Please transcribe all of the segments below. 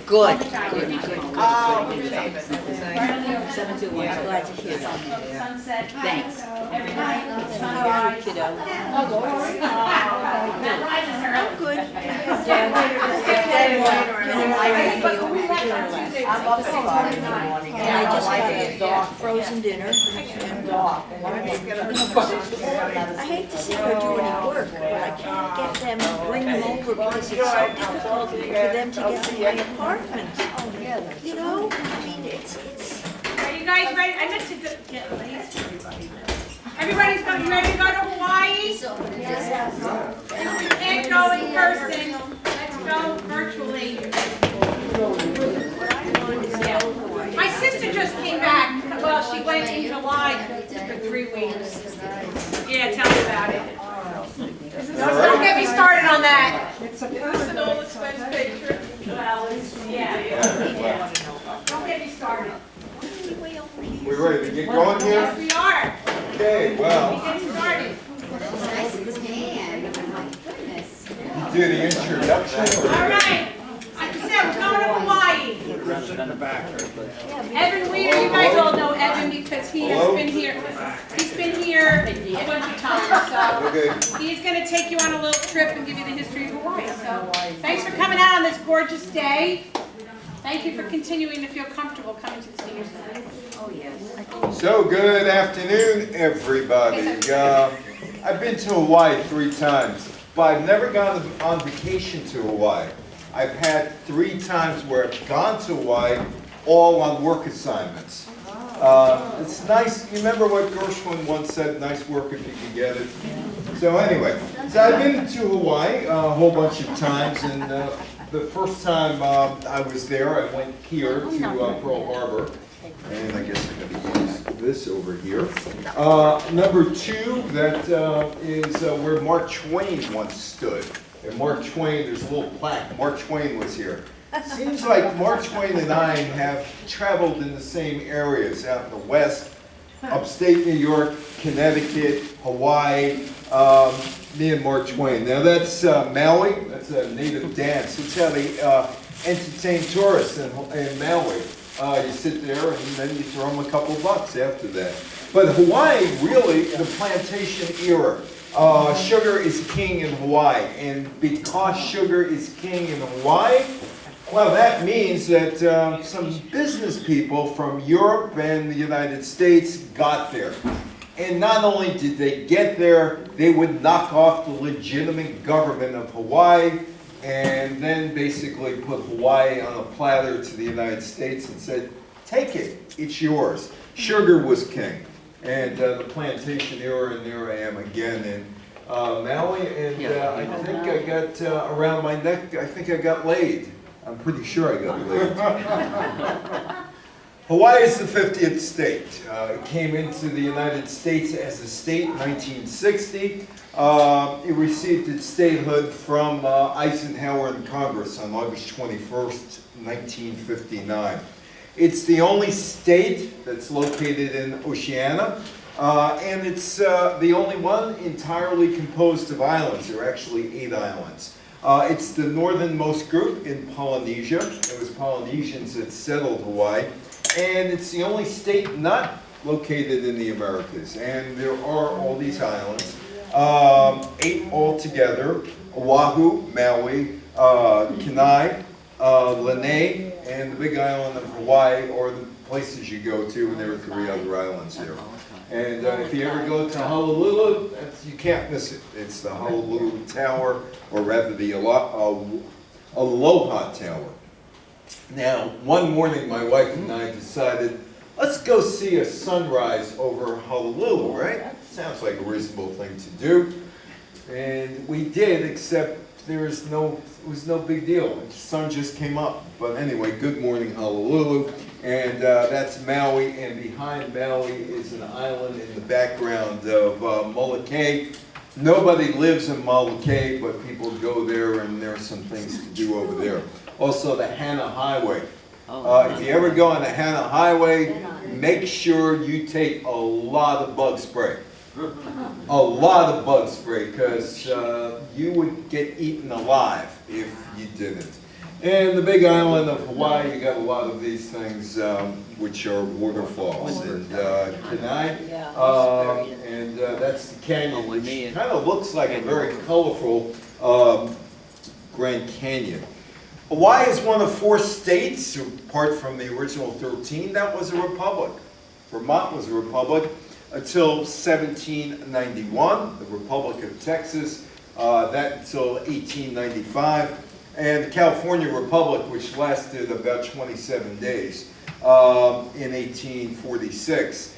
Good. Oh, 721. Glad to hear that. Sunset. Thanks. Every night. How are you, kiddo? Good. And I just got a frozen dinner. And I hate to see her do any work, but I can't get them, bring them over because it's so difficult for them to get to my apartment. You know, I mean, it's. Are you guys ready? I meant to get late for everybody. Everybody's going, you ready to go to Hawaii? If you can't go in person, let's go virtually. My sister just came back. Well, she went in July for 3 weeks. Yeah, tell me about it. Don't get me started on that. It's a personal expense picture. Well, yeah. Don't get me started. We ready to get going here? Yes, we are. Okay, well, Get started. you do the introduction. All right. Like I said, we're going to Hawaii. Evan Weir, you guys all know Evan because he has been here. He's been here a bunch of times. So Okay. he's going to take you on a little trip and give you the history of Hawaii. So thanks for coming out on this gorgeous day. Thank you for continuing to feel comfortable coming to the senior center. Oh, yes. So, good afternoon, everybody. I've been to Hawaii 3 times, but I've never gone on vacation to Hawaii. I've had 3 times where I've gone to Hawaii, all on work assignments. It's nice. You remember what Gershwin once said, nice work if you can get it? So anyway, so I've been to Hawaii a whole bunch of times, and the first time I was there, I went here to Pearl Harbor, and I guess I'm going to use this over here. Number 2, that is where Mark Twain once stood. And Mark Twain, there's a little plaque, Mark Twain was here. Seems like Mark Twain and I have traveled in the same areas out in the West, upstate New York, Connecticut, Hawaii, me and Mark Twain. Now that's Maui, that's a native dance. It's how they entertain tourists in Maui. You sit there and then you throw them a couple bucks after that. But Hawaii, really, the plantation era. Sugar is king in Hawaii, and because sugar is king in Hawaii, well, that means that some business people from Europe and the United States got there. And not only did they get there, they would knock off the legitimate government of Hawaii and then basically put Hawaii on a platter to the United States and said, take it, it's yours. Sugar was king. And the plantation era, and there I am again in Maui, and I think I got around my neck, I think I got laid. I'm pretty sure I got laid. Hawaii is the 50th state. It came into the United States as a state in 1960. It received its statehood from Eisenhower and Congress on August 21st, 1959. It's the only state that's located in Oceania, and it's the only one entirely composed of islands. There are actually 8 islands. It's the northernmost group in Polynesia. It was Polynesians that settled Hawaii. And it's the only state not located in the Americas. And there are all these islands, 8 altogether: Oahu, Maui, Kenai, Lanai, and the Big Island of Hawaii, or the places you go to, and there are 3 other islands there. And if you ever go to Honolulu, you can't miss it. It's the Honolulu Tower, or rather the Aloha Tower. Now, one morning my wife and I decided, let's go see a sunrise over Honolulu, right? Sounds like a reasonable thing to do. And we did, except it was no big deal. The sun just came up. But anyway, good morning Honolulu. And that's Maui, and behind Maui is an island in the background of Molokai. Nobody lives in Molokai, but people go there, and there are some things to do over there. Also, the Hana Highway. If you ever go on the Hana Highway, make sure you take a lot of bug spray. A lot of bug spray, because you would get eaten alive if you didn't. And the big island of Hawaii, you got a lot of these things, which are waterfalls. And Kenai, and that's the canyon, which kind of looks like a very colorful Grand Canyon. Hawaii is one of 4 states, apart from the original 13, that was a republic. Vermont was a republic until 1791, the Republic of Texas, that until 1895. And the California Republic, which lasted about 27 days in 1846.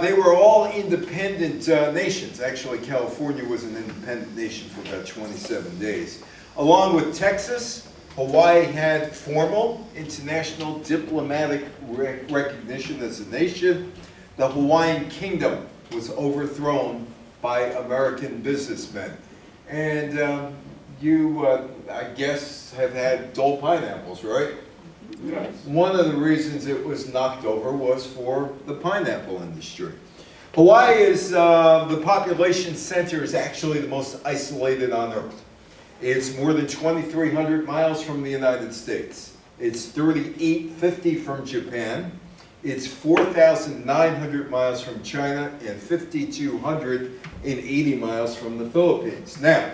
They were all independent nations. Actually, California was an independent nation for about 27 days. Along with Texas, Hawaii had formal international diplomatic recognition as a nation. The Hawaiian Kingdom was overthrown by American businessmen. And you, I guess, have had Dole pineapples, right? Yes. One of the reasons it was knocked over was for the pineapple industry. Hawaii is, the population center is actually the most isolated on Earth. It's more than 2,300 miles from the United States. It's 3,850 from Japan. It's 4,900 miles from China and 5,280 miles from the Philippines. Now,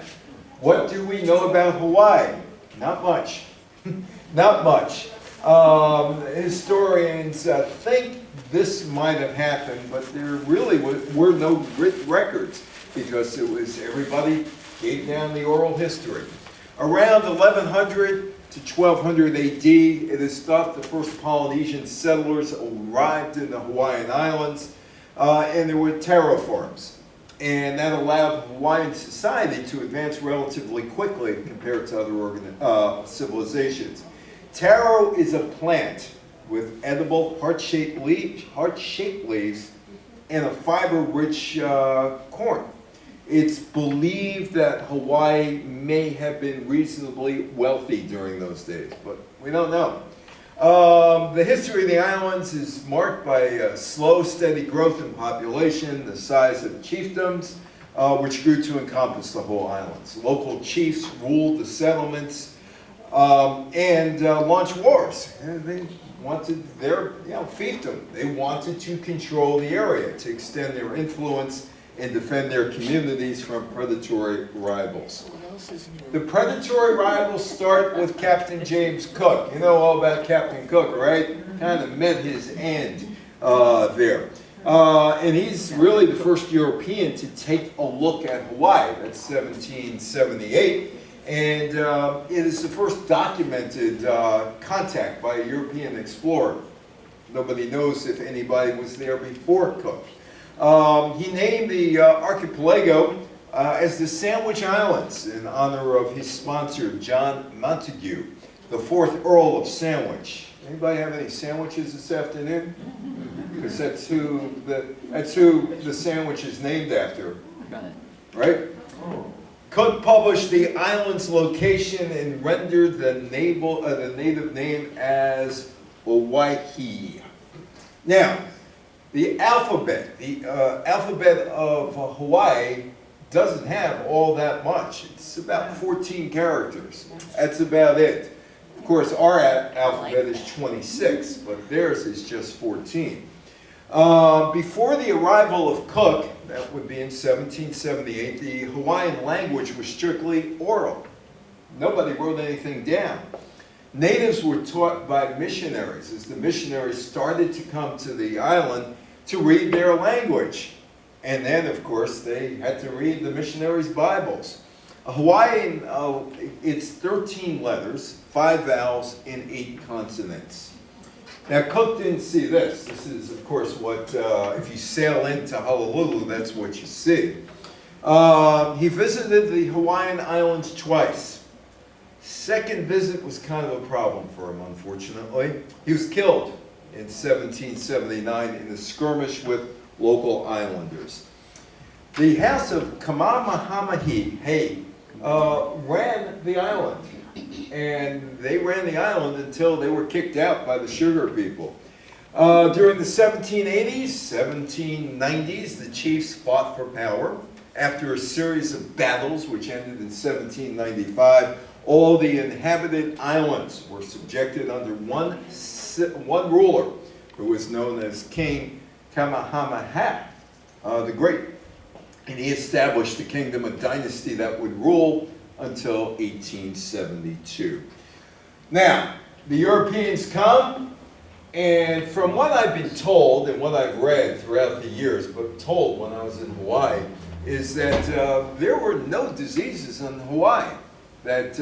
what do we know about Hawaii? Not much. Not much. Historians think this might have happened, but there really were no records because it was everybody gave down the oral history. Around 1100 to 1200 AD, it is thought the first Polynesian settlers arrived in the Hawaiian Islands, and there were taro farms. And that allowed Hawaiian society to advance relatively quickly compared to other civilizations. Taro is a plant with edible heart-shaped leaves and a fiber-rich corn. It's believed that Hawaii may have been reasonably wealthy during those days, but we don't know. The history of the islands is marked by slow, steady growth in population, the size of chiefdoms, which grew to encompass the whole islands. Local chiefs ruled the settlements and launched wars. And they wanted their fiefdom. They wanted to control the area, to extend their influence and defend their communities from predatory rivals. The predatory rivals start with Captain James Cook. You know all about Captain Cook, right? Kind of met his end there. And he's really the first European to take a look at Hawaii. That's 1778. And it is the first documented contact by a European explorer. Nobody knows if anybody was there before Cook. He named the archipelago as the Sandwich Islands in honor of his sponsor, John Montagu, the 4th Earl of Sandwich. Anybody have any sandwiches this afternoon? Because that's who the sandwich is named after, right? Cook published the island's location and rendered the native name as Oahe. Now, the alphabet of Hawaii doesn't have all that much. It's about 14 characters. That's about it. Of course, our alphabet is 26, but theirs is just 14. Before the arrival of Cook, that would be in 1778, the Hawaiian language was strictly oral. Nobody wrote anything down. Natives were taught by missionaries as the missionaries started to come to the island to read their language. And then, of course, they had to read the missionaries' Bibles. Hawaiian, it's 13 letters, 5 vowels, and 8 consonants. Now, Cook didn't see this. This is, of course, what, if you sail into Honolulu, that's what you see. He visited the Hawaiian Islands twice. Second visit was kind of a problem for him, unfortunately. He was killed in 1779 in a skirmish with local islanders. The house of Kamahamahi ran the island. And they ran the island until they were kicked out by the sugar people. During the 1780s, 1790s, the chiefs fought for power. After a series of battles, which ended in 1795, All the inhabited islands were subjected under one ruler, who was known as King Kamehameha the Great. And he established the kingdom, a dynasty that would rule until 1872. Now, the Europeans come, and from what I've been told and what I've read throughout the years, but told when I was in Hawaii, is that there were no diseases in Hawaii, that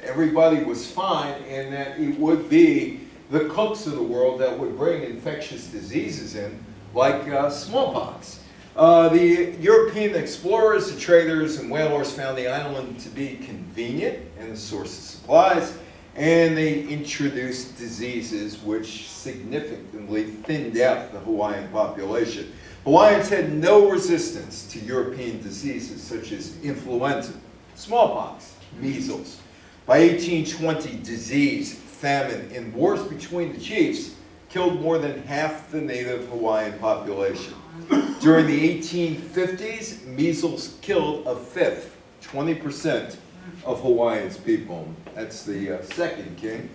everybody was fine, and that it would be the cooks of the world that would bring infectious diseases in, like smallpox. The European explorers, the traders, and whalers found the island to be convenient and a source of supplies, and they introduced diseases which significantly thinned out the Hawaiian population. Hawaiians had no resistance to European diseases such as influenza, smallpox, measles. By 1820, disease, famine, and wars between the chiefs killed more than half the native Hawaiian population. During the 1850s, measles killed a fifth, 20% of Hawaiians people. That's the second king.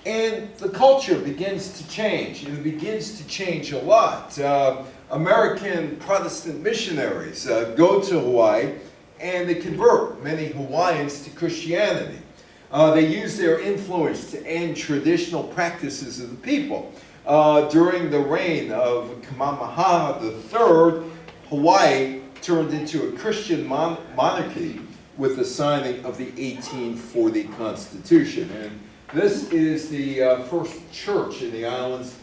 And the culture begins to change, and it begins to change a lot. American Protestant missionaries go to Hawaii, and they convert many Hawaiians to Christianity. They use their influence to end traditional practices of the people. During the reign of Kamehameha III, Hawaii turned into a Christian monarchy with the signing of the 1840 Constitution. And this is the first church in the islands.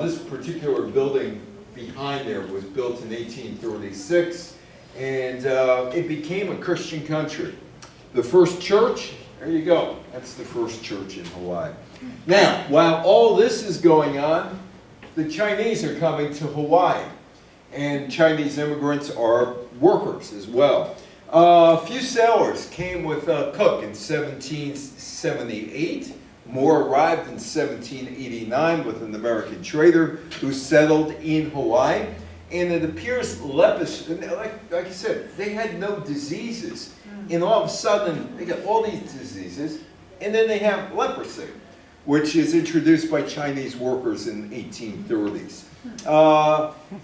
This particular building behind there was built in 1836, and it became a Christian country. The first church, there you go, that's the first church in Hawaii. Now, while all this is going on, the Chinese are coming to Hawaii, and Chinese immigrants are workers as well. A few sailors came with Cook in 1778. More arrived in 1789 with an American trader who settled in Hawaii. And it appears leprosy, like I said, they had no diseases. And all of a sudden, they got all these diseases, and then they have leprosy, which is introduced by Chinese workers in the 1830s.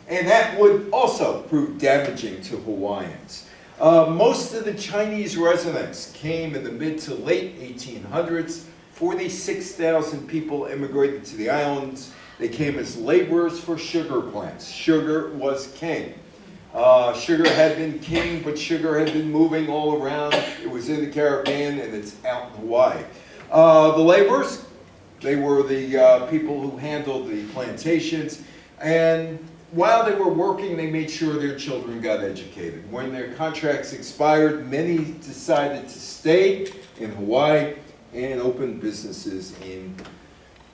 And that would also prove damaging to Hawaiians. Most of the Chinese residents came in the mid to late 1800s. 46,000 people immigrated to the islands. They came as laborers for sugar plants. Sugar was king. Sugar had been king, but sugar had been moving all around. It was in the Caribbean, and it's out in Hawaii. The laborers, they were the people who handled the plantations, and while they were working, they made sure their children got educated. When their contracts expired, many decided to stay in Hawaii and open businesses in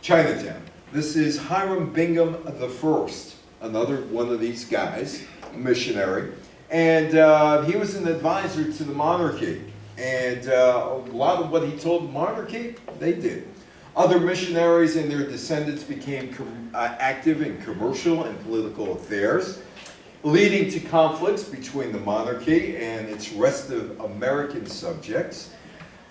Chinatown. This is Hiram Bingham I, another one of these guys, a missionary, and he was an advisor to the monarchy. And a lot of what he told the monarchy, they did. Other missionaries and their descendants became active in commercial and political affairs, leading to conflicts between the monarchy and its rest of American subjects.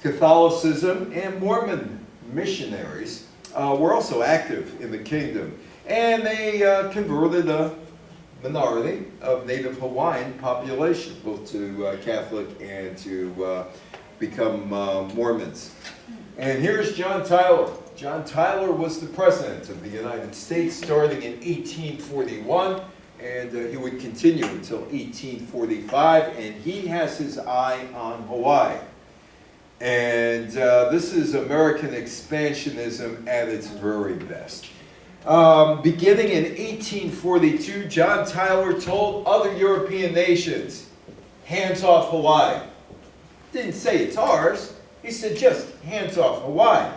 Catholicism and Mormon missionaries were also active in the kingdom, and they converted a minority of native Hawaiian population, both to Catholic and to become Mormons. And here's John Tyler. John Tyler was the President of the United States starting in 1841, and he would continue until 1845, and he has his eye on Hawaii. And this is American expansionism at its very best. Beginning in 1842, John Tyler told other European nations, hands off Hawaii. Didn't say it's ours. He said just hands off Hawaii.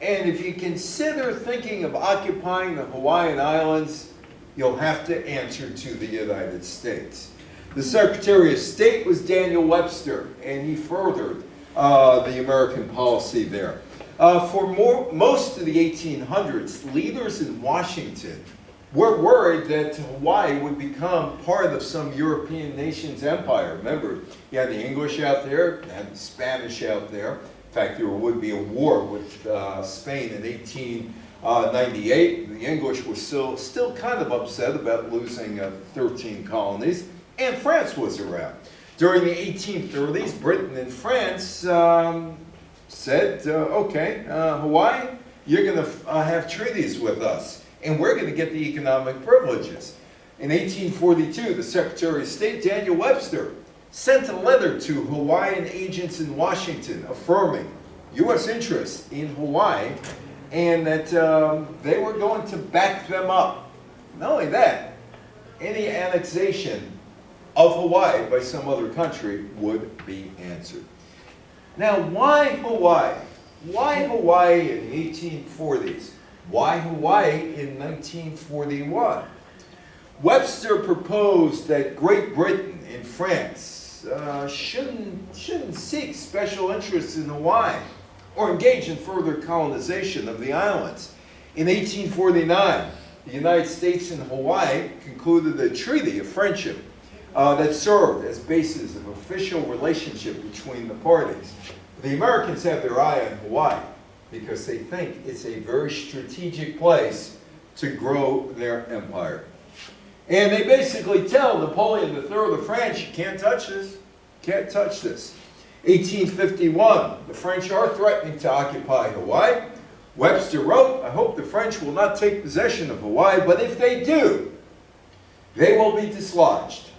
And if you consider thinking of occupying the Hawaiian Islands, you'll have to answer to the United States. The Secretary of State was Daniel Webster, and he furthered the American policy there. For most of the 1800s, leaders in Washington were worried that Hawaii would become part of some European nation's empire. Remember, you had the English out there, you had the Spanish out there. In fact, there would be a war with Spain in 1898. The English were still kind of upset about losing 13 colonies, and France was around. During the 1830s, Britain and France said, okay, Hawaii, you're going to have treaties with us, and we're going to get the economic privileges. In 1842, the Secretary of State, Daniel Webster, sent a letter to Hawaiian agents in Washington affirming U.S. interest in Hawaii and that they were going to back them up. Not only that, any annexation of Hawaii by some other country would be answered. Now, why Hawaii? Why Hawaii in the 1840s? Why Hawaii in 1941? Webster proposed that Great Britain and France shouldn't seek special interests in Hawaii or engage in further colonization of the islands. In 1849, the United States and Hawaii concluded a treaty of friendship that served as basis of official relationship between the parties. The Americans have their eye on Hawaii because they think it's a very strategic place to grow their empire. And they basically tell Napoleon III of France, you can't touch this, can't touch this. 1851, the French are threatening to occupy Hawaii. Webster wrote, I hope the French will not take possession of Hawaii, but if they do, they will be dislodged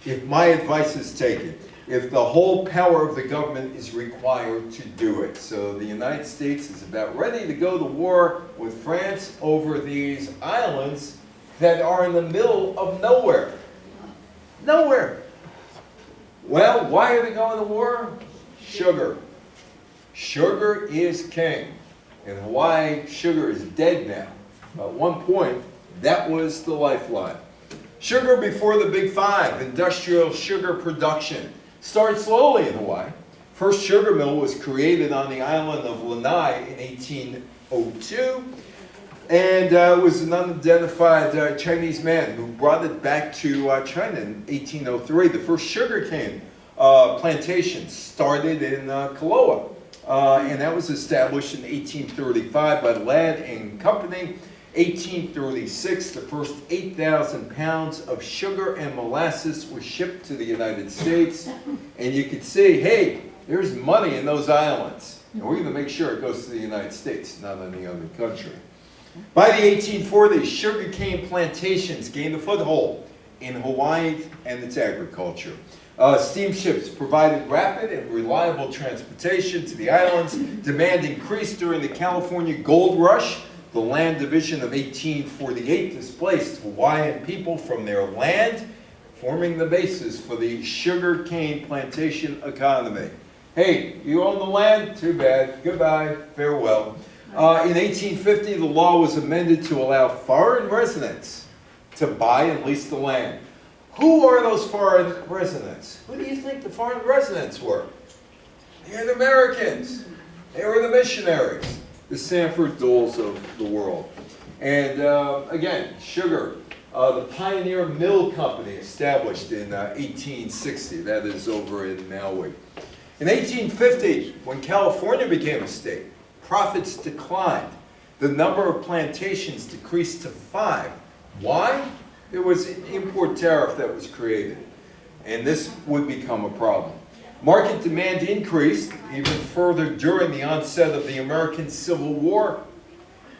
if my advice is taken, if the whole power of the government is required to do it. So the United States is about ready to go to war with France over these islands that are in the middle of nowhere. Nowhere. Well, why are they going to war? Sugar. Sugar is king. In Hawaii, sugar is dead now. At one point, that was the lifeline. Sugar before the Big Five, industrial sugar production, started slowly in Hawaii. First sugar mill was created on the island of Lanai in 1802. And it was an unidentified Chinese man who brought it back to China in 1803. The first sugarcane plantation started in Kaloa. And that was established in 1835 by Ladd and Company. 1836, the first 8,000 pounds of sugar and molasses were shipped to the United States. And you could see, hey, there's money in those islands. And we're going to make sure it goes to the United States, not any other country. By the 1840s, sugarcane plantations gained a foothold in Hawaii and its agriculture. Steamships provided rapid and reliable transportation to the islands. Demand increased during the California Gold Rush. The land division of 1848 displaced Hawaiian people from their land, forming the basis for the sugarcane plantation economy. Hey, you own the land? Too bad. Goodbye. Farewell. In 1850, the law was amended to allow foreign residents to buy and lease the land. Who are those foreign residents? Who do you think the foreign residents were? They're the Americans. They were the missionaries, the Sanford Doles of the world. And again, sugar. The Pioneer Mill Company established in 1860. That is over in Maui. In 1850, when California became a state, profits declined. The number of plantations decreased to 5. Why? There was an import tariff that was created, and this would become a problem. Market demand increased even further during the onset of the American Civil War,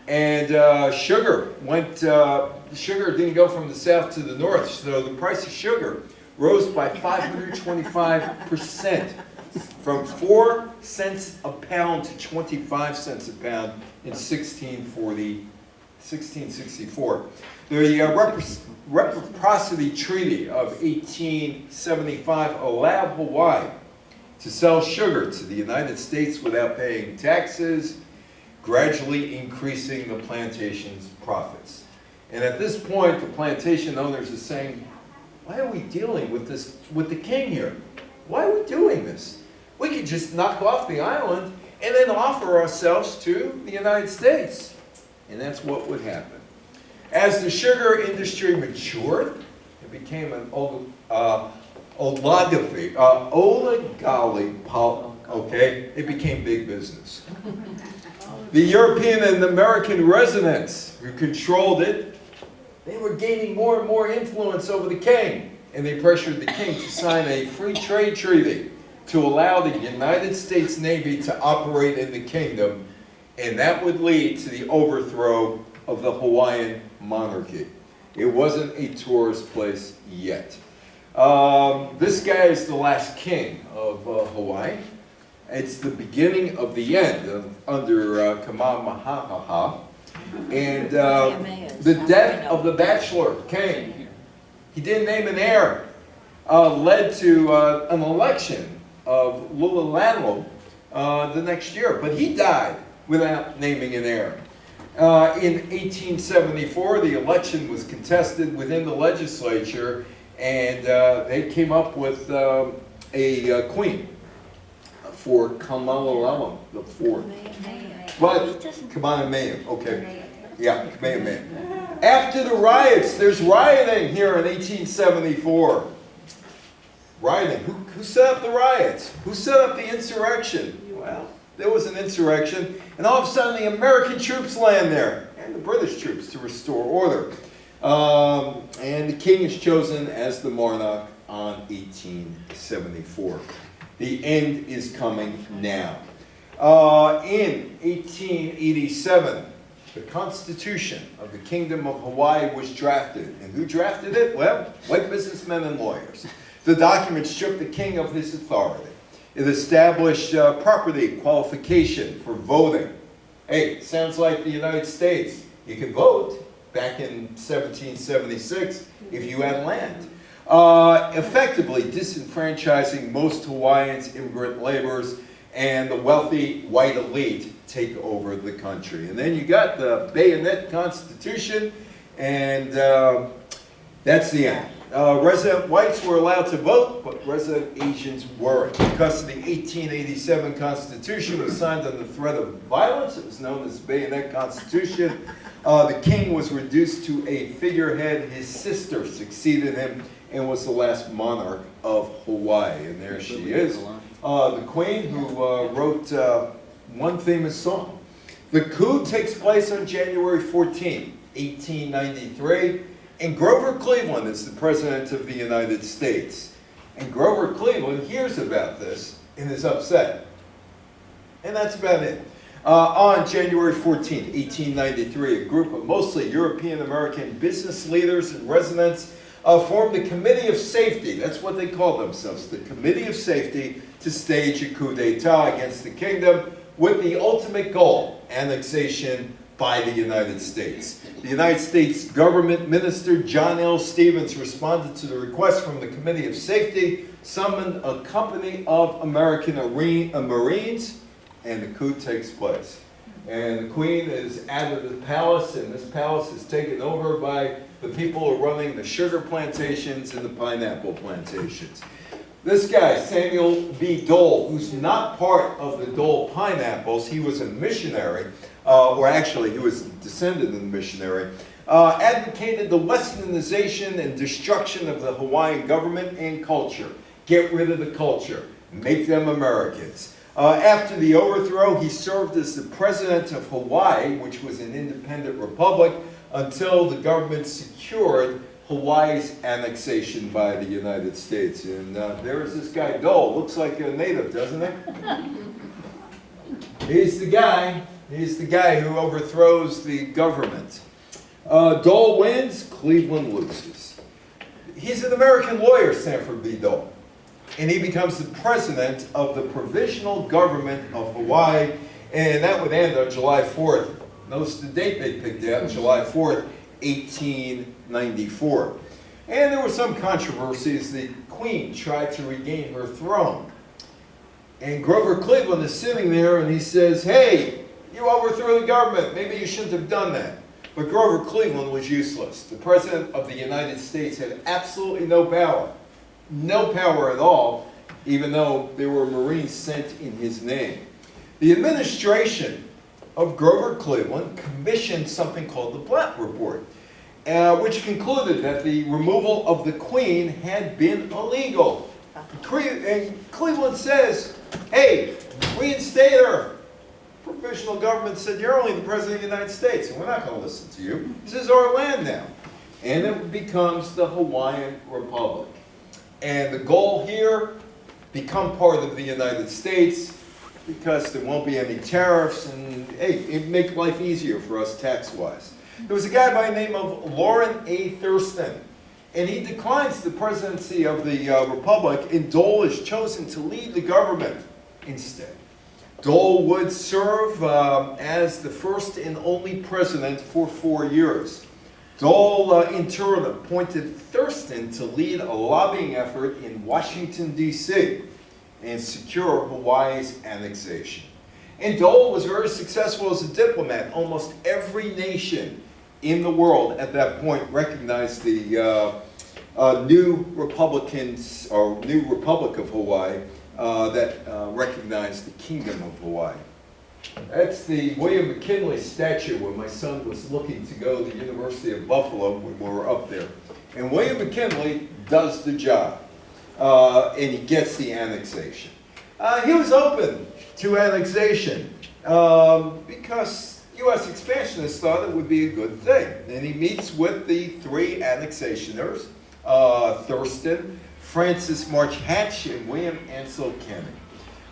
and sugar didn't go from the south to the north, so the price of sugar rose by 525%. From 4 cents a pound to 25 cents a pound in 1664. The Reciprocity Treaty of 1875 allowed Hawaii to sell sugar to the United States without paying taxes, gradually increasing the plantation's profits. And at this point, the plantation owners are saying, why are we dealing with this, with the king here? Why are we doing this? We could just knock off the island and then offer ourselves to the United States. And that's what would happen. As the sugar industry matured, it became an oligopoly, okay? It became big business. The European and American residents who controlled it, they were gaining more and more influence over the king, and they pressured the king to sign a free trade treaty to allow the United States Navy to operate in the kingdom, and that would lead to the overthrow of the Hawaiian monarchy. It wasn't a tourist place yet. This guy is the last king of Hawaii. It's the beginning of the end under Kamehameha. And the death of the bachelor king, he didn't name an heir, led to an election of Lulilano the next year. But he died without naming an heir. In 1874, the election was contested within the legislature, and they came up with a queen for Kamehameha IV. But Kamehameha, okay. Yeah, Kamehameha. After the riots, there's rioting here in 1874. Rioting. Who set up the riots? Who set up the insurrection? Well, there was an insurrection, and all of a sudden the American troops land there, and the British troops to restore order. And the king is chosen as the monarch on 1874. The end is coming now. In 1887, the Constitution of the Kingdom of Hawaii was drafted. And who drafted it? Well, white businessmen and lawyers. The document stripped the king of his authority. It established property qualification for voting. Hey, sounds like the United States. You can vote back in 1776 if you had land. Effectively disenfranchising most Hawaiians, immigrant laborers, and the wealthy white elite take over the country. And then you got the Bayonet Constitution, and that's the end. Resident whites were allowed to vote, but resident Asians weren't. Because the 1887 Constitution was signed under threat of violence, it was known as the Bayonet Constitution. The king was reduced to a figurehead. His sister succeeded him and was the last monarch of Hawaii. And there she is, the queen who wrote one famous song. The coup takes place on January 14, 1893. And Grover Cleveland is the President of the United States. And Grover Cleveland hears about this and is upset. And that's about it. On January 14, 1893, a group of mostly European-American business leaders and residents formed the Committee of Safety. That's what they call themselves, the Committee of Safety, to stage a coup d'etat against the kingdom with the ultimate goal, annexation by the United States. The United States government minister John L. Stevens responded to the request from the Committee of Safety, summoned a company of American Marines, and the coup takes place. And the queen is out of the palace, and this palace is taken over by the people who are running the sugar plantations and the pineapple plantations. This guy, Samuel B. Dole, who's not part of the Dole pineapples, he was a missionary, or actually he was descended in the missionary, advocated the westernization and destruction of the Hawaiian government and culture. Get rid of the culture, make them Americans. After the overthrow, he served as the president of Hawaii, which was an independent republic, until the government secured Hawaii's annexation by the United States. And there's this guy, Dole. Looks like a native, doesn't he? He's the guy who overthrows the government. Dole wins, Cleveland loses. He's an American lawyer, Sanford B. Dole. And he becomes the president of the Provisional Government of Hawaii, and that would end on July 4th. Notice the date they picked out, July 4th, 1894. And there were some controversies. The queen tried to regain her throne. And Grover Cleveland is sitting there and he says, hey, you overthrew the government. Maybe you shouldn't have done that. But Grover Cleveland was useless. The President of the United States had absolutely no power. No power at all, even though there were Marines sent in his name. The administration of Grover Cleveland commissioned something called the Blatt Report. which concluded that the removal of the Queen had been illegal. And Cleveland says, hey, reinstate her. Provisional government said, you're only the President of the United States, and we're not going to listen to you. This is our land now. And it becomes the Hawaiian Republic. And the goal here, become part of the United States, because there won't be any tariffs, and hey, it'd make life easier for us tax-wise. There was a guy by the name of Loren A. Thurston, and he declines the presidency of the Republic, and Dole is chosen to lead the government instead. Dole would serve as the first and only president for 4 years. Dole, in turn, appointed Thurston to lead a lobbying effort in Washington, D.C., and secure Hawaii's annexation. And Dole was very successful as a diplomat. Almost every nation in the world at that point recognized the new Republic of Hawaii that recognized the Kingdom of Hawaii. That's the William McKinley statue where my son was looking to go to the University of Buffalo when we were up there. And William McKinley does the job. And he gets the annexation. He was open to annexation because U.S. expansionists thought it would be a good thing. And he meets with the 3 annexationers, Thurston, Francis March Hatch, and William Ansel Canning.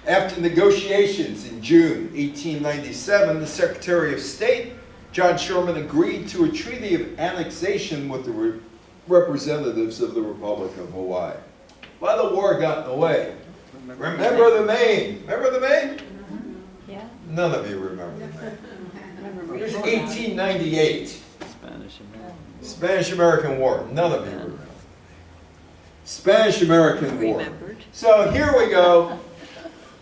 After negotiations in June 1897, the Secretary of State, John Sherman, agreed to a treaty of annexation with the representatives of the Republic of Hawaii. Well, the war got in the way. Remember the Maine? Remember the Maine? Yeah. None of you remember the Maine. It was 1898. Spanish-American War. None of you remember. Spanish-American War. Remembered. So here we go.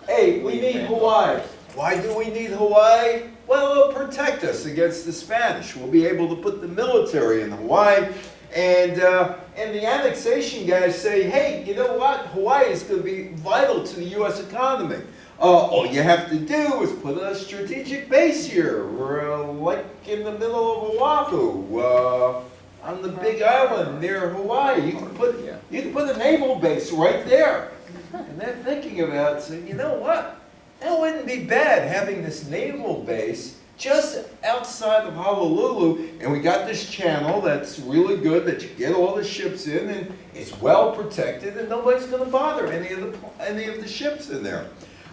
Hey, we need Hawaii. Why do we need Hawaii? Well, it'll protect us against the Spanish. We'll be able to put the military in Hawaii. And the annexation guys say, hey, you know what? Hawaii is going to be vital to the U.S. economy. All you have to do is put a strategic base here. We're like in the middle of Oahu, on the Big Island near Hawaii. You can put a naval base right there. And they're thinking about it, saying, you know what? That wouldn't be bad having this naval base just outside of Honolulu, and we got this channel that's really good that you get all the ships in, and it's well protected, and nobody's going to bother any of the ships in there.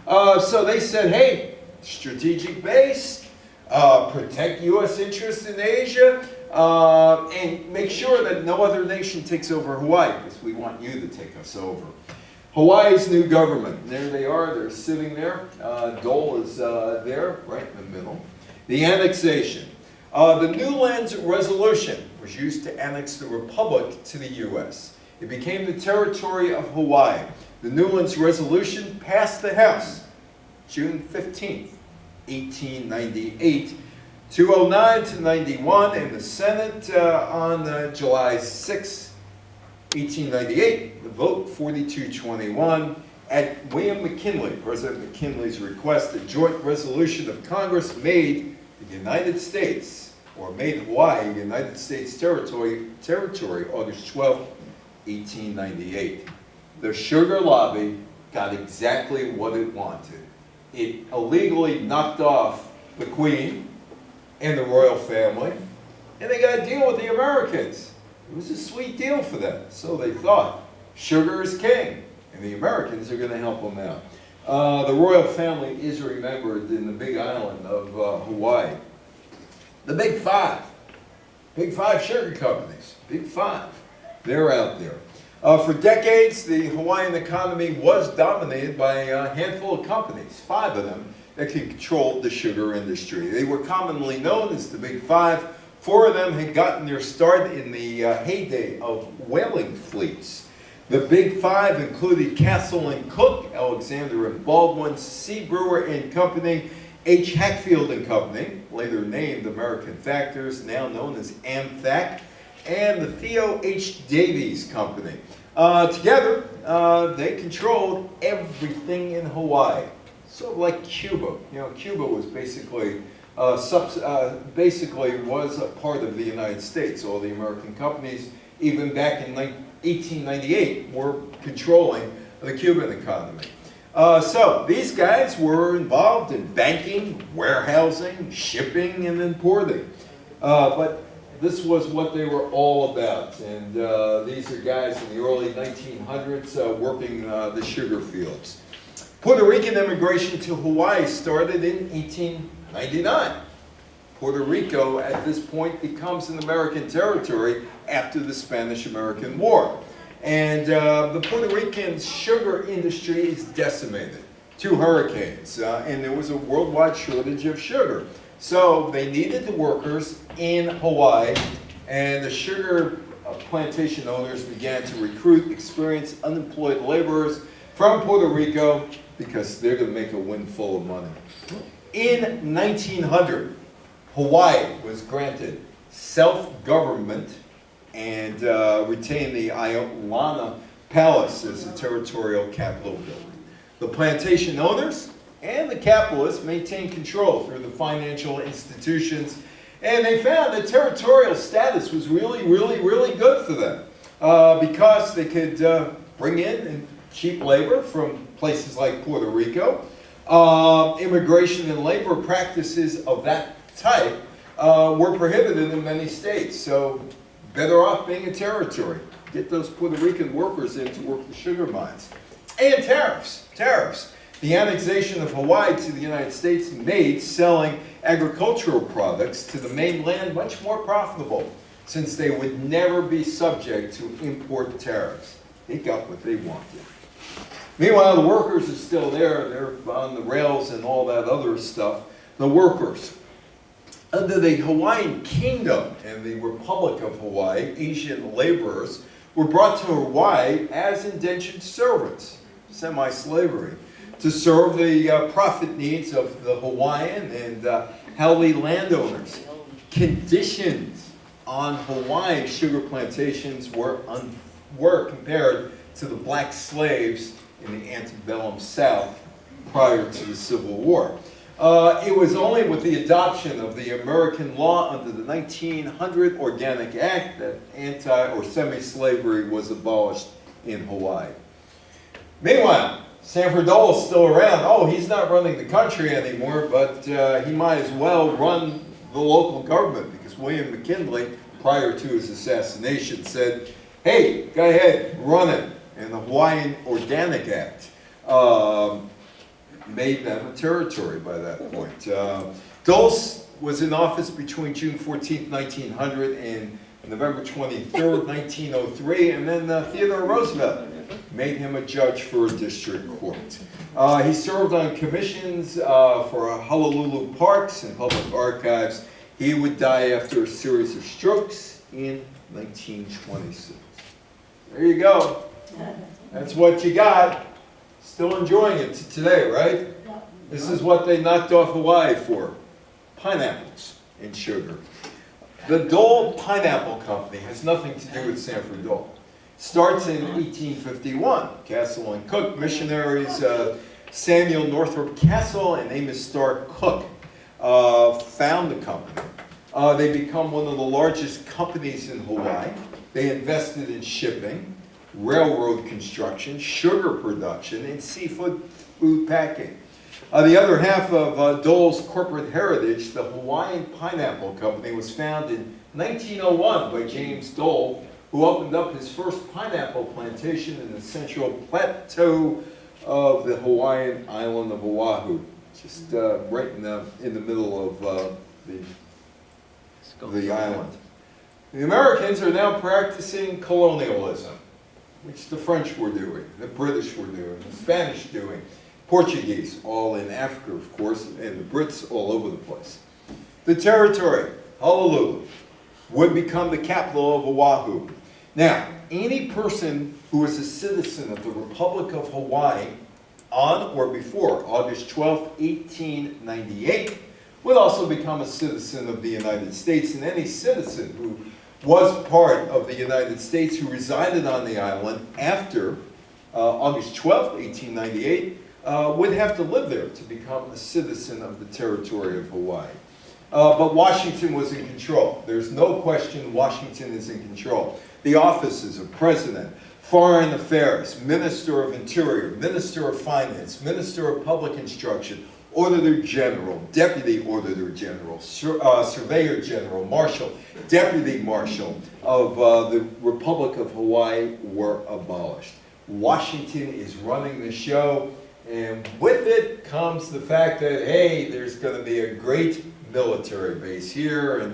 So they said, hey, strategic base, protect U.S. interests in Asia, and make sure that no other nation takes over Hawaii, because we want you to take us over. Hawaii's new government, there they are, they're sitting there. Dole is there, right in the middle. The annexation. The Newlands Resolution was used to annex the Republic to the U.S. It became the territory of Hawaii. The Newlands Resolution passed the House June 15th, 1898, 209 to 91, and the Senate on July 6th, 1898, the vote 42-21. At William McKinley, President McKinley's request, a joint resolution of Congress made the United States, or made Hawaii United States territory August 12, 1898. The sugar lobby got exactly what it wanted. It illegally knocked off the Queen and the royal family, and they got a deal with the Americans. It was a sweet deal for them, so they thought. Sugar is king, and the Americans are going to help them out. The royal family is remembered in the Big Island of Hawaii. The Big Five sugar companies, Big Five, they're out there. For decades, the Hawaiian economy was dominated by a handful of companies, 5 of them, that could control the sugar industry. They were commonly known as the Big Five. 4 of them had gotten their start in the heyday of whaling fleets. The Big Five included Castle and Cook, Alexander and Baldwin, C. Brewer and Company, H. Hatfield and Company, later named American Factors, now known as AmFac, and the Theo H. Davies Company. Together, they controlled everything in Hawaii. Sort of like Cuba. You know, Cuba was basically basically was a part of the United States. All the American companies, even back in 1898, were controlling the Cuban economy. So these guys were involved in banking, warehousing, shipping, and importing. But this was what they were all about. And these are guys in the early 1900s working the sugar fields. Puerto Rican immigration to Hawaii started in 1899. Puerto Rico at this point becomes an American territory after the Spanish-American War. And the Puerto Rican sugar industry is decimated. 2 hurricanes, and there was a worldwide shortage of sugar. So they needed the workers in Hawaii, and the sugar plantation owners began to recruit experienced unemployed laborers from Puerto Rico because they're going to make a windfall of money. In 1900, Hawaii was granted self-government and retained the Iolana Palace as the territorial capital building. The plantation owners and the capitalists maintained control through the financial institutions, and they found that territorial status was really good for them because they could bring in cheap labor from places like Puerto Rico. Immigration and labor practices of that type were prohibited in many states, so better off being a territory. Get those Puerto Rican workers in to work the sugar mines. And tariffs. The annexation of Hawaii to the United States made selling agricultural products to the mainland much more profitable, since they would never be subject to import tariffs. They got what they wanted. Meanwhile, the workers are still there. They're on the rails and all that other stuff. The workers. Under the Hawaiian Kingdom and the Republic of Hawaii, Asian laborers were brought to Hawaii as indentured servants, semi-slavery, to serve the profit needs of the Hawaiian and Haole landowners. Conditions on Hawaiian sugar plantations were compared to the black slaves in the antebellum South prior to the Civil War. It was only with the adoption of the American law under the 1900 Organic Act that anti- or semi-slavery was abolished in Hawaii. Meanwhile, Sanford Dole is still around. Oh, he's not running the country anymore, but he might as well run the local government, because William McKinley, prior to his assassination, said, hey, go ahead, run it. And the Hawaiian Organic Act made them a territory by that point. Dulce was in office between June 14, 1900 and November 23, 1903, and then Theodore Roosevelt made him a judge for a district court. He served on commissions for Honolulu Parks and Public Archives. He would die after a series of strokes in 1926. There you go. That's what you got. Still enjoying it today, right? This is what they knocked off Hawaii for. Pineapples and sugar. The Dole Pineapple Company has nothing to do with Sanford Dole. Starts in 1851. Castle and Cook missionaries, Samuel Northrop Castle and Amos Starr Cook found the company. They become one of the largest companies in Hawaii. They invested in shipping, railroad construction, sugar production, and seafood food packing. The other half of Dole's corporate heritage, the Hawaiian Pineapple Company, was founded in 1901 by James Dole, who opened up his first pineapple plantation in the central plateau of the Hawaiian island of Oahu, just right in the middle of the island. The Americans are now practicing colonialism, which the French were doing, the British were doing, the Spanish doing, Portuguese, all in Africa, of course, and the Brits all over the place. The territory, Honolulu, would become the capital of Oahu. Now, any person who is a citizen of the Republic of Hawaii on or before August 12, 1898, would also become a citizen of the United States, and any citizen who was part of the United States who resided on the island after August 12, 1898, would have to live there to become a citizen of the territory of Hawaii. But Washington was in control. There's no question Washington is in control. The offices of President, Foreign Affairs, Minister of Interior, Minister of Finance, Minister of Public Instruction, Auditor General, Deputy Auditor General, Surveyor General, Marshal, Deputy Marshal of the Republic of Hawaii were abolished. Washington is running the show, and with it comes the fact that, hey, there's going to be a great military base here, and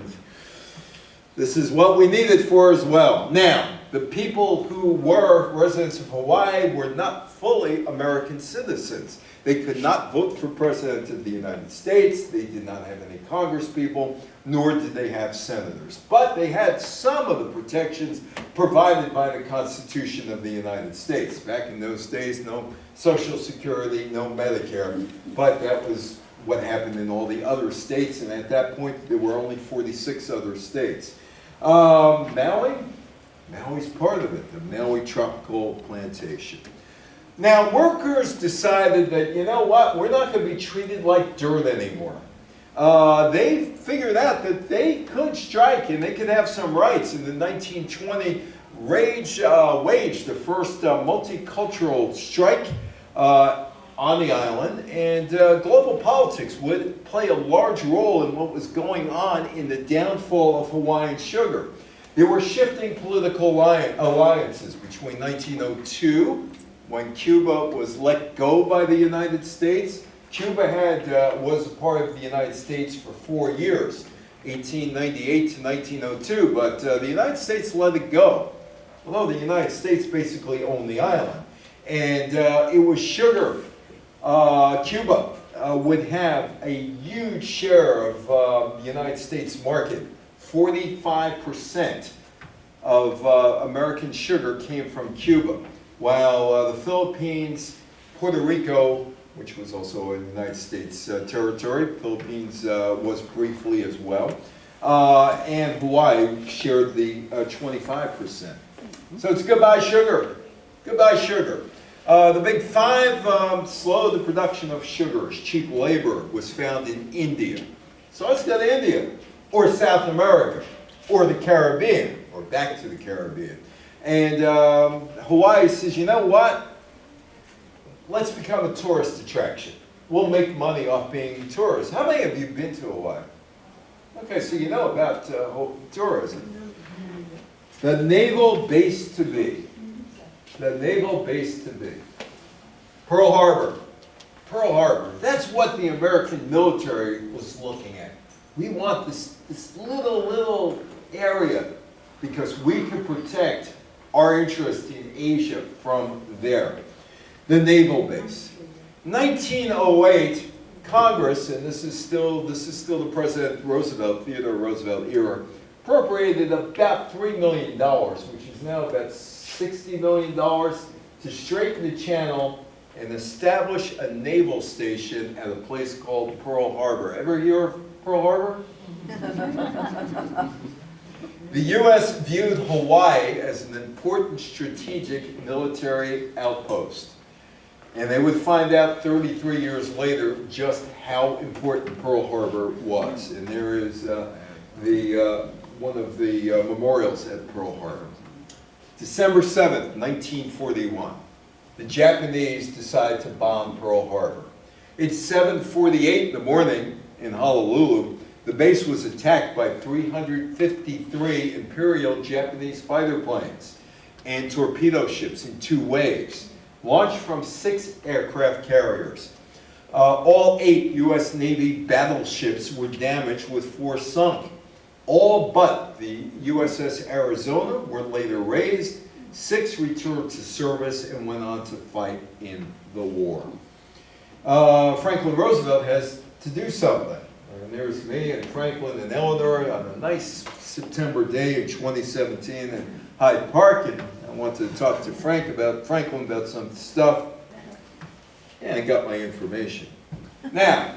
this is what we need it for as well. Now, the people who were residents of Hawaii were not fully American citizens. They could not vote for President of the United States. They did not have any congresspeople, nor did they have senators. But they had some of the protections provided by the Constitution of the United States. Back in those days, no Social Security, no Medicare, but that was what happened in all the other states, and at that point, there were only 46 other states. Maui's part of it, the Maui Tropical Plantation. Now, workers decided that, you know what, we're not going to be treated like dirt anymore. They figured out that they could strike and they could have some rights. In the 1920 waged the first multicultural strike on the island, and global politics would play a large role in what was going on in the downfall of Hawaiian sugar. There were shifting political alliances between 1902, when Cuba was let go by the United States. Cuba was a part of the United States for 4 years, 1898 to 1902, but the United States let it go, although the United States basically owned the island. And it was sugar. Cuba would have a huge share of the United States market. 45% of American sugar came from Cuba, while the Philippines, Puerto Rico, which was also a United States territory, Philippines was briefly as well, and Hawaii shared the 25%. So it's goodbye sugar, goodbye sugar. The big five slowed the production of sugars. Cheap labor was found in India. So let's go to India, or South America, or the Caribbean, or back to the Caribbean. And Hawaii says, you know what? Let's become a tourist attraction. We'll make money off being tourists. How many of you have been to Hawaii? Okay, so you know about tourism. The naval base to be. The naval base to be. Pearl Harbor. Pearl Harbor. That's what the American military was looking at. We want this little area because we can protect our interest in Asia from there. The naval base. 1908, Congress, and this is still the President Roosevelt, Theodore Roosevelt era, appropriated about $3 million, which is now about $60 million, to straighten the channel and establish a naval station at a place called Pearl Harbor. Ever hear of Pearl Harbor? The U.S. viewed Hawaii as an important strategic military outpost. And they would find out 33 years later just how important Pearl Harbor was. And there is one of the memorials at Pearl Harbor. December 7th, 1941, the Japanese decided to bomb Pearl Harbor. It's 7:48 in the morning in Honolulu. The base was attacked by 353 Imperial Japanese fighter planes and torpedo ships in 2 waves, launched from 6 aircraft carriers. All 8 U.S. Navy battleships were damaged, with 4 sunk. All but the USS Arizona were later raised. 6 returned to service and went on to fight in the war. Franklin Roosevelt has to do something. And there's me and Franklin and Eleanor on a nice September day in 2017 in Hyde Park, and I wanted to talk to Franklin about some stuff, and I got my information. Now,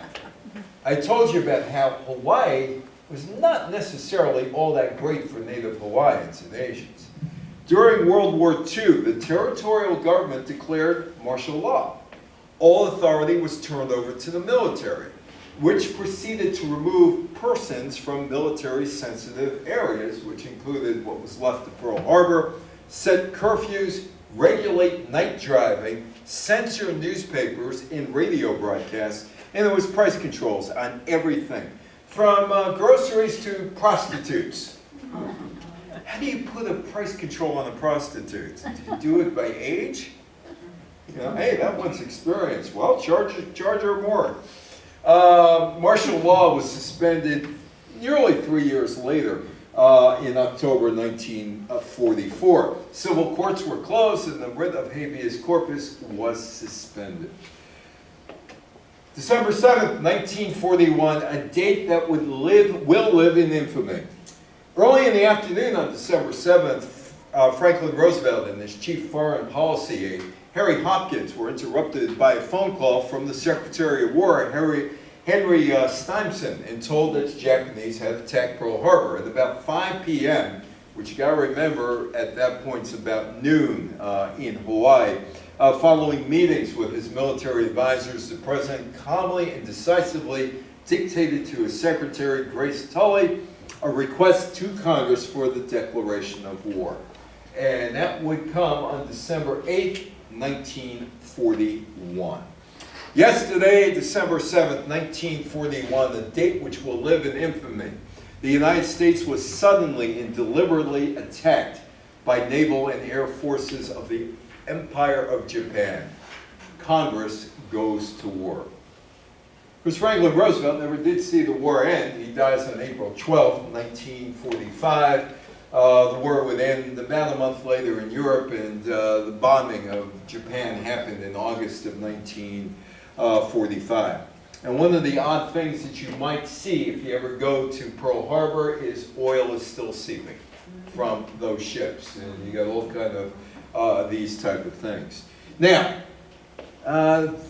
I told you about how Hawaii was not necessarily all that great for Native Hawaiians and Asians. During World War II, the territorial government declared martial law. All authority was turned over to the military. which proceeded to remove persons from military-sensitive areas, which included what was left of Pearl Harbor, set curfews, regulate night driving, censor newspapers and radio broadcasts, and there was price controls on everything, from groceries to prostitutes. How do you put a price control on a prostitute? Do you do it by age? You know, hey, that one's experienced. Well, charge her more. Martial law was suspended nearly 3 years later in October 1944. Civil courts were closed and the writ of habeas corpus was suspended. December 7th, 1941, a date that will live in infamy. Early in the afternoon on December 7th, Franklin Roosevelt and his chief foreign policy aide, Harry Hopkins, were interrupted by a phone call from the Secretary of War, Henry Stimson, and told that the Japanese had attacked Pearl Harbor. At about 5 p.m., which you got to remember at that point it's about noon in Hawaii, following meetings with his military advisors, the president calmly and decisively dictated to his secretary, Grace Tully, a request to Congress for the declaration of war. And that would come on December 8th, 1941. Yesterday, December 7th, 1941, the date which will live in infamy, the United States was suddenly and deliberately attacked by naval and air forces of the Empire of Japan. Congress goes to war. Because Franklin Roosevelt never did see the war end. He dies on April 12th, 1945. The war would end about a month later in Europe, and the bombing of Japan happened in August of 1945. And one of the odd things that you might see if you ever go to Pearl Harbor is oil is still seeping from those ships. And you got all kind of these type of things. Now,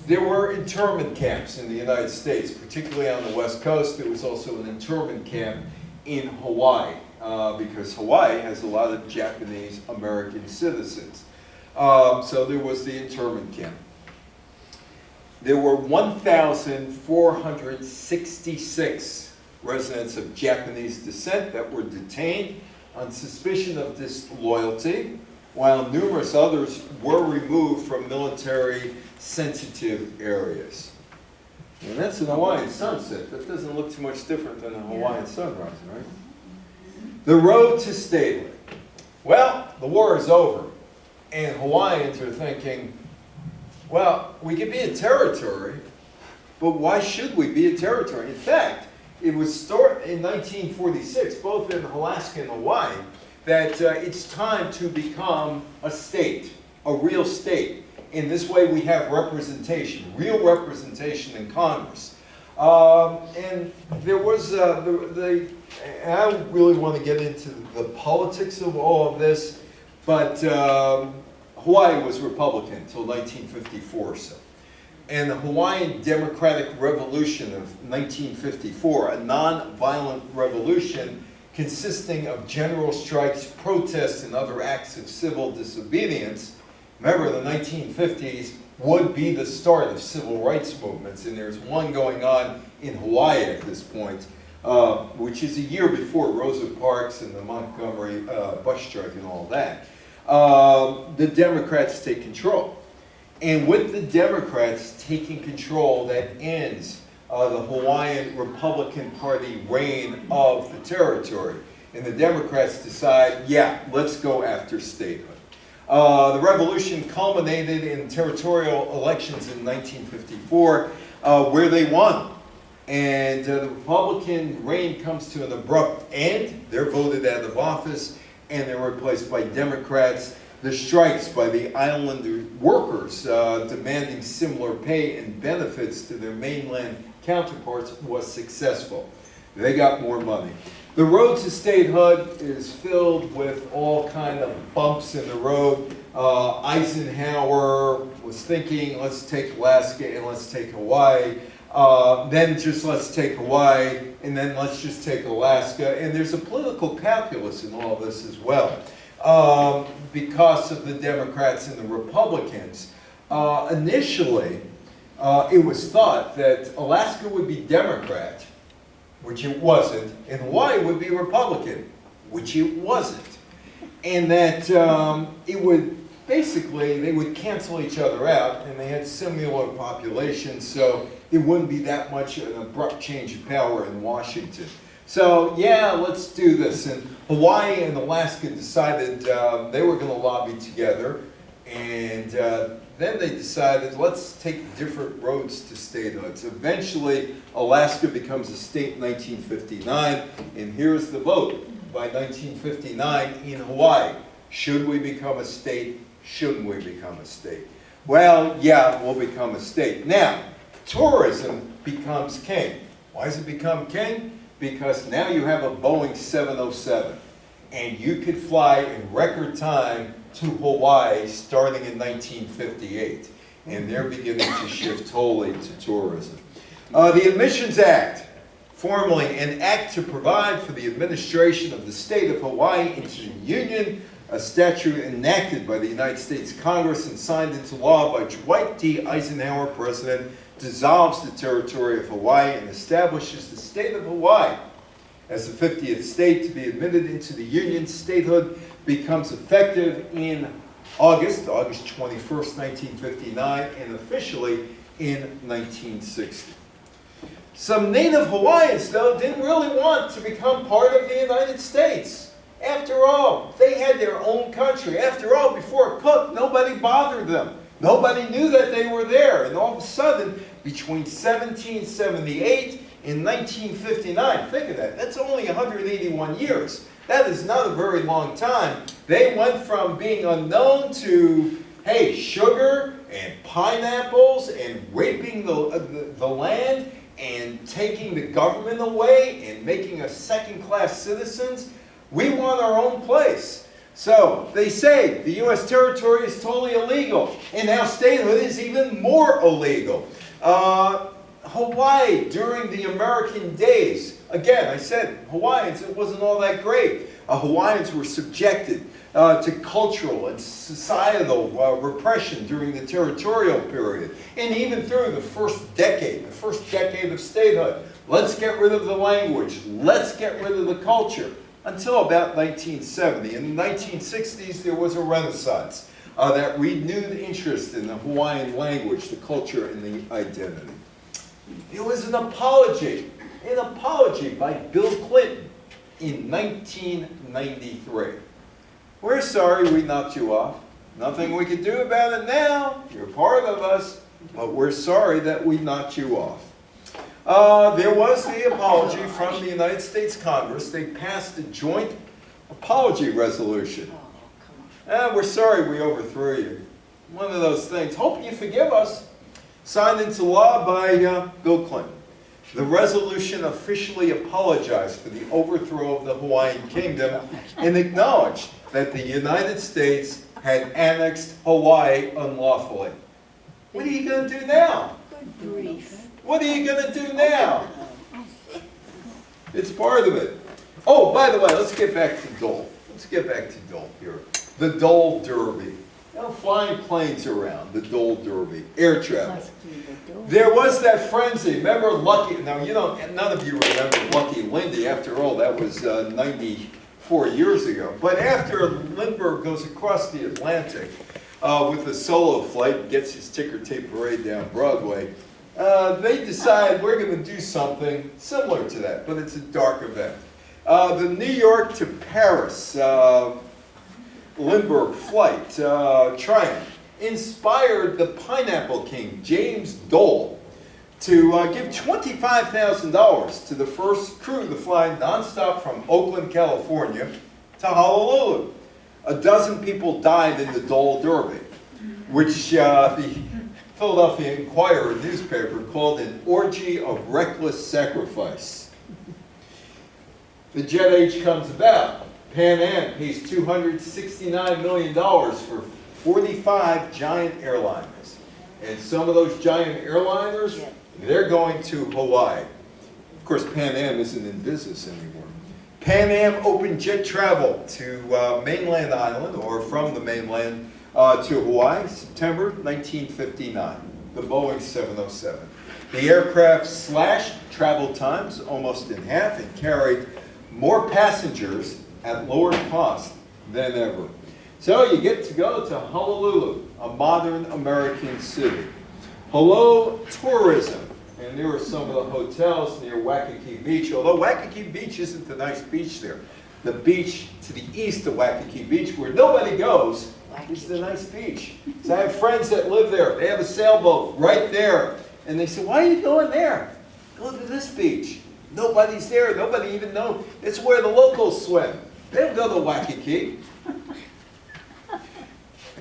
there were internment camps in the United States, particularly on the West Coast. There was also an internment camp in Hawaii, because Hawaii has a lot of Japanese American citizens. So there was the internment camp. There were 1,466 residents of Japanese descent that were detained on suspicion of disloyalty, while numerous others were removed from military-sensitive areas. And that's an Hawaiian sunset. That doesn't look too much different than a Hawaiian sunrise, right? The road to statehood. Well, the war is over, and Hawaiians are thinking, well, we could be a territory, but why should we be a territory? In fact, it was started in 1946, both in Alaska and Hawaii, that it's time to become a state, a real state. In this way, we have representation, real representation in Congress. And there was, and I don't really want to get into the politics of all of this, but Hawaii was Republican until 1954 or so. And the Hawaiian Democratic Revolution of 1954, a non-violent revolution consisting of general strikes, protests, and other acts of civil disobedience. Remember, the 1950s would be the start of civil rights movements, and there's one going on in Hawaii at this point, which is a year before Rosa Parks and the Montgomery bus strike and all that. The Democrats take control. And with the Democrats taking control, that ends the Hawaiian Republican Party reign of the territory. And the Democrats decide, yeah, let's go after statehood. The revolution culminated in territorial elections in 1954, where they won. And the Republican reign comes to an abrupt end. They're voted out of office, and they're replaced by Democrats. The strikes by the Islander workers demanding similar pay and benefits to their mainland counterparts was successful. They got more money. The road to statehood is filled with all kind of bumps in the road. Eisenhower was thinking, let's take Alaska and let's take Hawaii. Then just let's take Hawaii, and then let's just take Alaska. And there's a political calculus in all of this as well. Because of the Democrats and the Republicans. Initially, it was thought that Alaska would be Democrat, which it wasn't, and Hawaii would be Republican, which it wasn't. And that it would, basically, they would cancel each other out, and they had similar populations, so it wouldn't be that much an abrupt change of power in Washington. So, yeah, let's do this. And Hawaii and Alaska decided they were going to lobby together, and then they decided, let's take different roads to statehoods. Eventually, Alaska becomes a state in 1959, and here's the vote by 1959 in Hawaii. Should we become a state? Shouldn't we become a state? Well, yeah, we'll become a state. Now, tourism becomes king. Why does it become king? Because now you have a Boeing 707, and you could fly in record time to Hawaii starting in 1958, and they're beginning to shift totally to tourism. The Admissions Act, formally an act to provide for the administration of the state of Hawaii into the Union, a statute enacted by the United States Congress and signed into law by Dwight D. Eisenhower, President, dissolves the territory of Hawaii and establishes the state of Hawaii as the 50th state to be admitted into the Union. Statehood becomes effective in August 21st, 1959, and officially in 1960. Some native Hawaiians, though, didn't really want to become part of the United States. After all, they had their own country. After all, before Cook, nobody bothered them. Nobody knew that they were there. And all of a sudden, between 1778 and 1959, think of that, that's only 181 years. That is not a very long time. They went from being unknown to, hey, sugar and pineapples and raping the land and taking the government away and making us second-class citizens. We want our own place. So they say the U.S. territory is totally illegal, and now statehood is even more illegal. Hawaii during the American days, again, I said Hawaiians, it wasn't all that great. Hawaiians were subjected to cultural and societal repression during the territorial period, and even through the first decade of statehood. Let's get rid of the language. Let's get rid of the culture. Until about 1970. In the 1960s, there was a renaissance that renewed interest in the Hawaiian language, the culture, and the identity. It was an apology by Bill Clinton in 1993. We're sorry we knocked you off. Nothing we can do about it now. You're part of us, but we're sorry that we knocked you off. There was the apology from the United States Congress. They passed a joint apology resolution. We're sorry we overthrew you. One of those things. Hope you forgive us. Signed into law by Bill Clinton. The resolution officially apologized for the overthrow of the Hawaiian Kingdom and acknowledged that the United States had annexed Hawaii unlawfully. What are you going to do now? Good grief. What are you going to do now? It's part of it. Oh, by the way, let's get back to Dole. Let's get back to Dole here. The Dole Derby. You know, flying planes around, the Dole Derby, air travel. There was that frenzy. Remember Lucky? Now, you know, none of you remember Lucky Lindy. After all, that was 94 years ago. But after Lindbergh goes across the Atlantic with a solo flight, gets his ticker tape parade down Broadway, they decide we're going to do something similar to that, but it's a dark event. The New York to Paris Lindbergh flight, Triumph, inspired the Pineapple King, James Dole, to give $25,000 to the first crew to fly nonstop from Oakland, California to Honolulu. A dozen people died in the Dole Derby, which the Philadelphia Inquirer newspaper called an orgy of reckless sacrifice. The jet age comes about. Pan Am pays $269 million for 45 giant airliners. And some of those giant airliners, they're going to Hawaii. Of course, Pan Am isn't in business anymore. Pan Am opened jet travel to mainland island, or from the mainland to Hawaii, September 1959. the Boeing 707. The aircraft slashed travel times almost in half and carried more passengers at lower cost than ever. So you get to go to Honolulu, a modern American city. Hello, tourism. And there are some of the hotels near Waikiki Beach, although Waikiki Beach isn't the nice beach there. The beach to the east of Waikiki Beach, where nobody goes, is the nice beach. So I have friends that live there. They have a sailboat right there. And they say, why are you going there? Go to this beach. Nobody's there. Nobody even knows. It's where the locals swim. They don't go to Waikiki.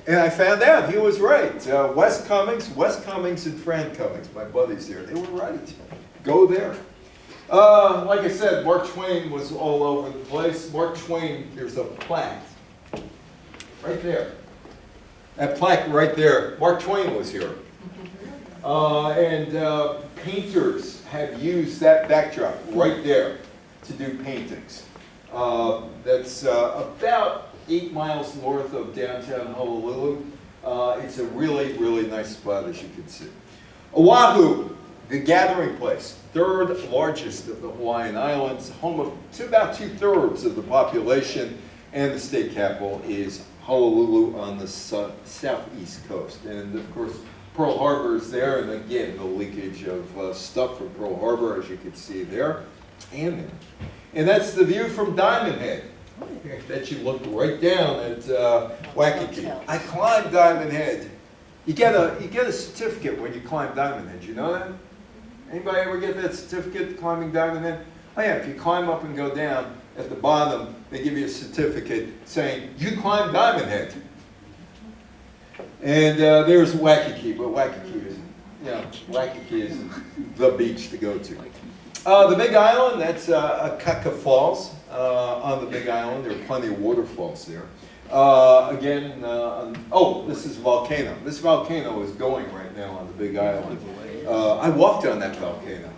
And I found out he was right. Wes Cummings and Fran Cummings, my buddies there, they were right. Go there. Like I said, Mark Twain was all over the place. Mark Twain, there's a plaque right there. That plaque right there, Mark Twain was here. And painters have used that backdrop right there to do paintings. That's about 8 miles north of downtown Honolulu. It's a really, really nice spot, as you can see. Oahu, the gathering place, third largest of the Hawaiian Islands, home to about 2/3 of the population, and the state capital is Honolulu on the southeast coast. And of course, Pearl Harbor is there, and again, the leakage of stuff from Pearl Harbor, as you can see there, and there. And that's the view from Diamond Head. That you look right down at Waikiki. I climbed Diamond Head. You get a certificate when you climb Diamond Head. You know that? Anybody ever get that certificate climbing Diamond Head? Oh yeah, if you climb up and go down, at the bottom they give you a certificate saying you climbed Diamond Head. And there's Waikiki, but Waikiki isn't the beach to go to. The Big Island, that's Akaka Falls. On the Big Island, there are plenty of waterfalls there. This is a volcano. This volcano is going right now on the Big Island. I walked on that volcano.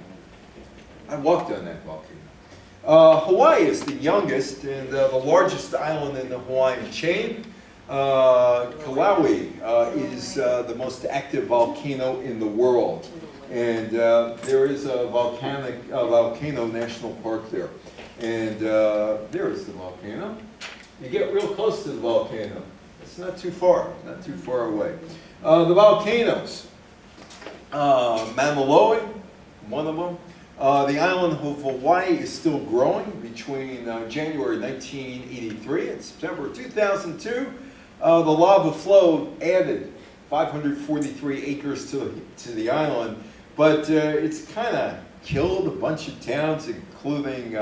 Hawaii is the youngest and the largest island in the Hawaiian chain. Kauai is the most active volcano in the world. And there is a volcano national park there. And there is the volcano. You get real close to the volcano. It's not too far away. The volcanoes. Mauna Loa, one of them. The island of Hawaii is still growing between January 1983 and September 2002. The lava flow added 543 acres to the island, but it's kind of killed a bunch of towns, including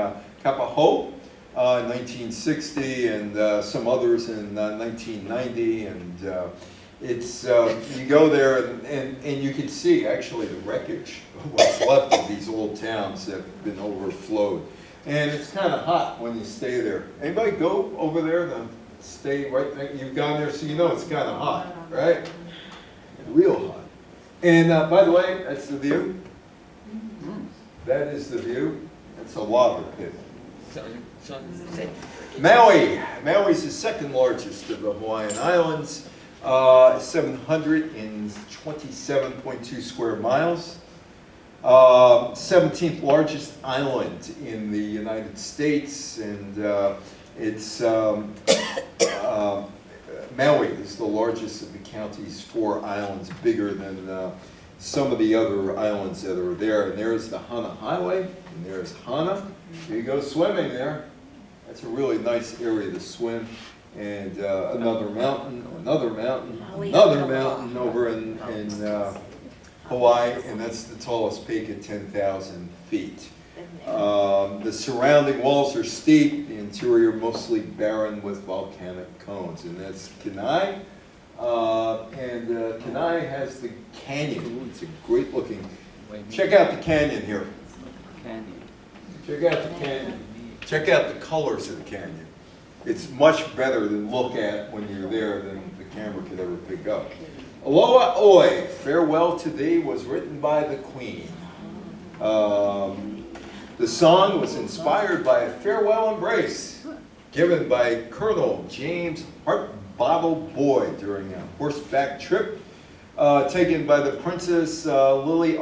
Kapaho in 1960 and some others in 1990. And it's you go there and you can see actually the wreckage of what's left of these old towns that have been overflowed. And it's kind of hot when you stay there. Anybody go over there to stay right there? You've gone there, so you know it's kind of hot, right? Real hot. And by the way, that's the view. That is the view. That's a lava pit. Maui. Maui is the second largest of the Hawaiian Islands. 727.2 square miles. 17th largest island in the United States, and Maui is the largest of the county's 4 islands, bigger than some of the other islands that are there. And there's the Hana Highway, and there's Hana. You go swimming there. That's a really nice area to swim. And another mountain over in Hawaii, and that's the tallest peak at 10,000 feet. The surrounding walls are steep, the interior mostly barren with volcanic cones, and that's Kenai. Kenai has the canyon. It's a great looking. Check out the canyon here. Check out the canyon. Check out the colors of the canyon. It's much better to look at when you're there than the camera could ever pick up. Aloha Oi, Farewell to Thee, was written by the Queen. The song was inspired by a farewell embrace given by Colonel James Heartbottle Boyd during a horseback trip taken by the Princess Lily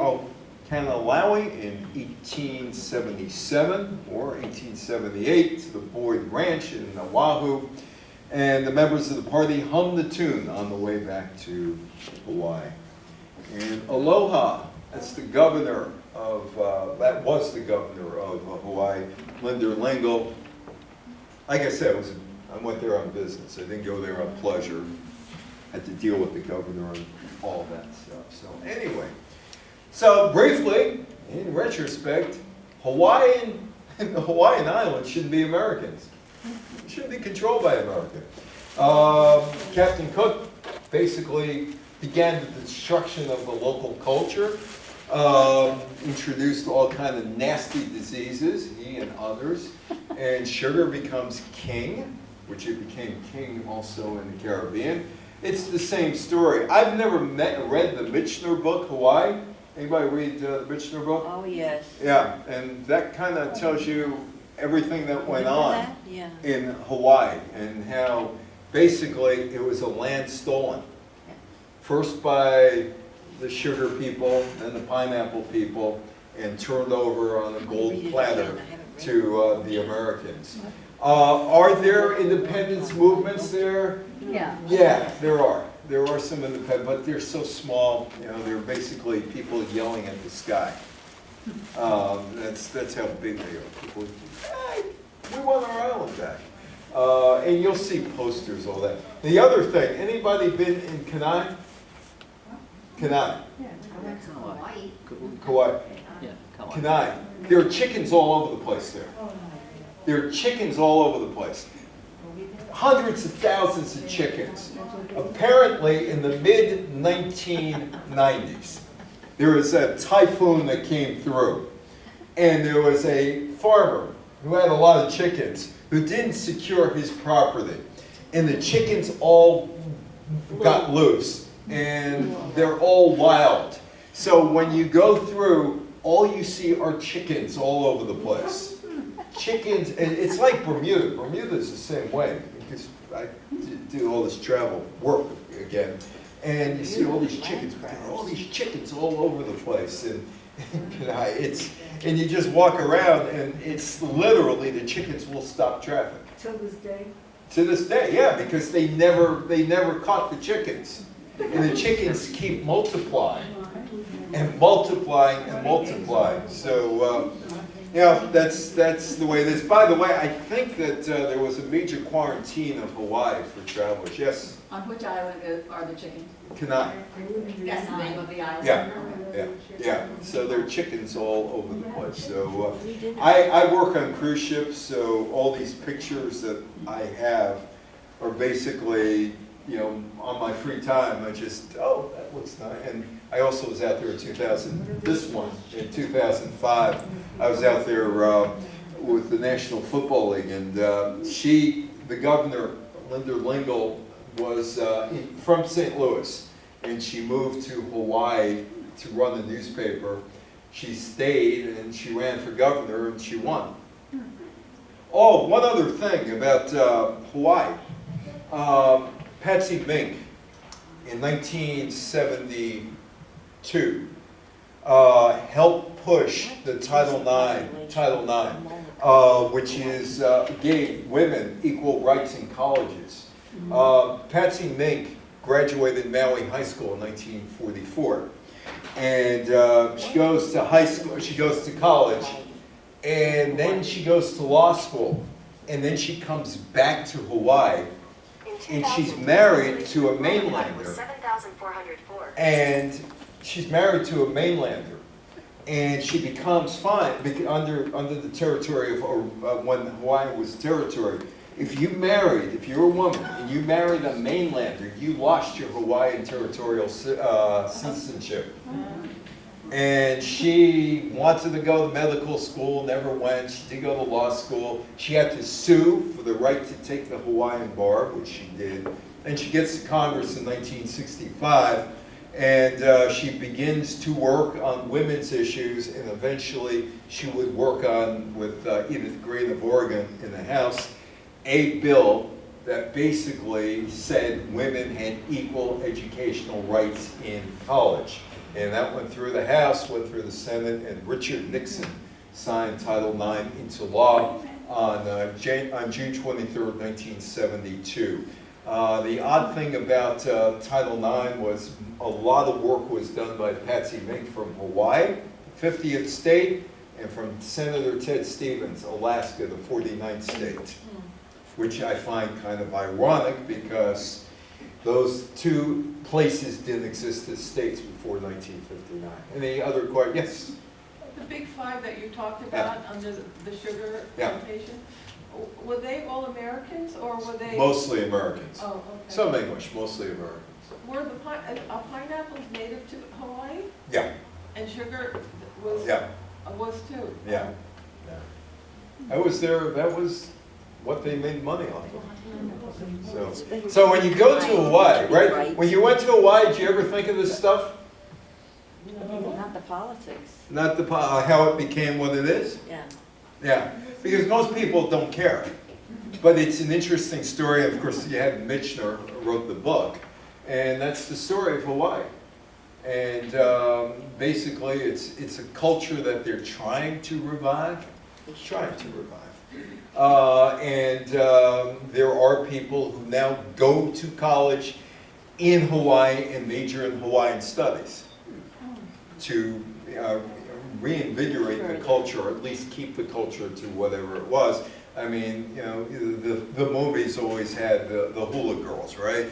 Kanalawi in 1877 or 1878 to the Boyd Ranch in Oahu. And the members of the party hummed the tune on the way back to Hawaii. And Aloha, that's the governor of, that was the governor of Hawaii, Linda Lingle. Like I said, I went there on business. I didn't go there on pleasure. Had to deal with the governor and all that stuff. So anyway, so briefly, in retrospect, the Hawaiian Islands shouldn't be Americans. It shouldn't be controlled by America. Captain Cook basically began the destruction of the local culture, introduced all kind of nasty diseases, he and others, and sugar becomes king, which it became king also in the Caribbean. It's the same story. I've never read the Michener book, Hawaii. Anybody read the Michener book? Oh, yes. Yeah, and that kind of tells you everything that went on Yeah. in Hawaii and how basically it was a land stolen. First by the sugar people, then the pineapple people, and turned over on a gold platter to the Americans. Are there independence movements there? Yeah. Yeah, there are. There are some independent, but they're so small. You know, they're basically people yelling at the sky. That's how big they are. People, hey, we want our island back. And you'll see posters, all that. The other thing, anybody been in Kenai? Kenai. Hawaii. Kauai. Yeah, Kauai. Kenai. There are chickens all over the place there. There are chickens all over the place. Hundreds of thousands of chickens. Apparently, in the mid-1990s, there was a typhoon that came through. And there was a farmer who had a lot of chickens who didn't secure his property. And the chickens all got loose. And they're all wild. So when you go through, all you see are chickens all over the place. Chickens, and it's like Bermuda. Bermuda's the same way, because I do all this travel work again. And you see all these chickens, but there are all these chickens all over the place. And you just walk around, and it's literally the chickens will stop traffic. To this day? To this day, yeah, because they never caught the chickens. And the chickens keep multiplying and multiplying and multiplying. So, that's the way it is. By the way, I think that there was a major quarantine of Hawaii for travelers. Yes? On which island are the chickens? Kenai. That's the name of the island? Yeah. So there are chickens all over the place. So I work on cruise ships, so all these pictures that I have are basically, on my free time, I just, that looks nice. And I also was out there in 2005. I was out there with the National Football League, and the governor, Linda Lingle, was from St. Louis, and she moved to Hawaii to run the newspaper. She stayed, and she ran for governor, and she won. Oh, one other thing about Hawaii. Patsy Mink, in 1972, helped push the Title IX, which is gave women equal rights in colleges. Patsy Mink graduated Maui High School in 1944, and she goes to high school. She goes to college, and then she goes to law school, and then she comes back to Hawaii. And she's married to a mainlander. And she's married to a mainlander. And she becomes fine under the territory of, when Hawaii was territory. If you're a woman, and you married a mainlander, you lost your Hawaiian territorial citizenship. And she wanted to go to medical school, never went. She did go to law school. She had to sue for the right to take the Hawaiian bar, which she did. And she gets to Congress in 1965, and she begins to work on women's issues, and eventually she would work on, with Edith Green of Oregon in the House, a bill that basically said women had equal educational rights in college. And that went through the House, went through the Senate, and Richard Nixon signed Title IX into law on June 23rd, 1972. The odd thing about Title IX was a lot of work was done by Patsy Mink from Hawaii, 50th state, and from Senator Ted Stevens, Alaska, the 49th state, which I find kind of ironic because those two places didn't exist as states before 1959. Any other questions? Yes? The big five that you talked about under the sugar Yeah. plantation, were they all Americans or were they? Mostly Americans. Oh, okay. Some English, mostly Americans. Were the pineapples native to Hawaii? Yeah, And sugar was? yeah, Was too? yeah. That was what they made money off of. So when you go to Hawaii, right? When you went to Hawaii, did you ever think of this stuff? Not the politics, Not how it became what it is? yeah. Yeah, because most people don't care. But it's an interesting story. Of course, you had Michener wrote the book, and that's the story of Hawaii. And basically, it's a culture that they're trying to revive. Trying to revive. There are people who now go to college in Hawaii and major in Hawaiian studies to reinvigorate the culture, or at least keep the culture to whatever it was. I mean, you know, the movies always had the hula girls, right?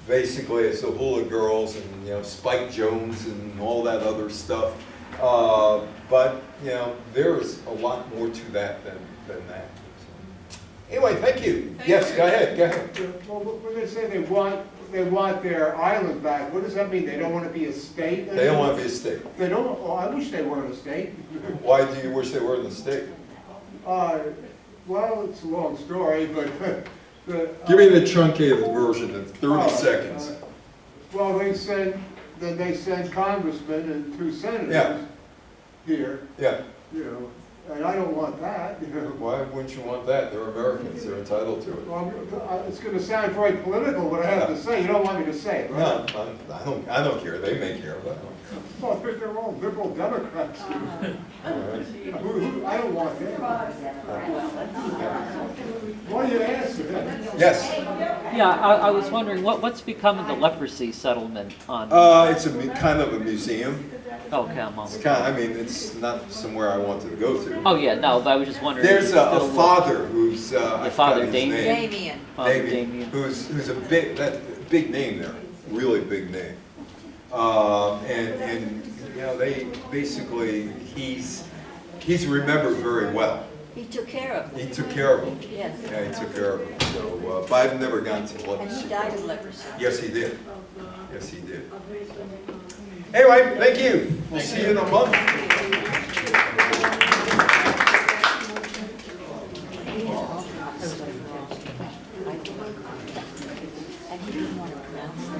Basically, it's the hula girls and, you know, Spike Jones and all that other stuff. But, you know, there's a lot more to that than that. Anyway, thank you. Yes, go ahead. Well, we're going to say they want their island back. What does that mean? They don't want to be a state? They don't want to be a state. They don't, oh, I wish they weren't a state. Why do you wish they were in the state? Well, it's a long story, but... Give me the truncated version in 30 seconds. Well, they send congressmen and 2 senators Yeah. here, Yeah. you know, and I don't want that, you know. Why wouldn't you want that? They're Americans. They're entitled to it. Well, it's going to sound very political, what I have to say. You don't want me to say it, right? No, I don't care. They may care, but Well, they're all liberal Democrats. I don't want them. Why you asking? yes. Yeah, I was wondering, what's become of the leprosy settlement on? It's kind of a museum. Okay, I'm on. I mean, it's not somewhere I wanted to go to. Oh, yeah, no, but I was just wondering. There's a still- father who's I father, forgot his name. Damien. Father Damien, who's a big name there, really big name. And you know, they basically he's remembered very well. He took care of them. He took care of them. Yes. Yeah, he took care of them. So, but I've never gone to And leprosy. he died of leprosy. Yes, he did. Yes, he did. Anyway, thank you. We'll see you in a month. And he didn't want to pronounce it.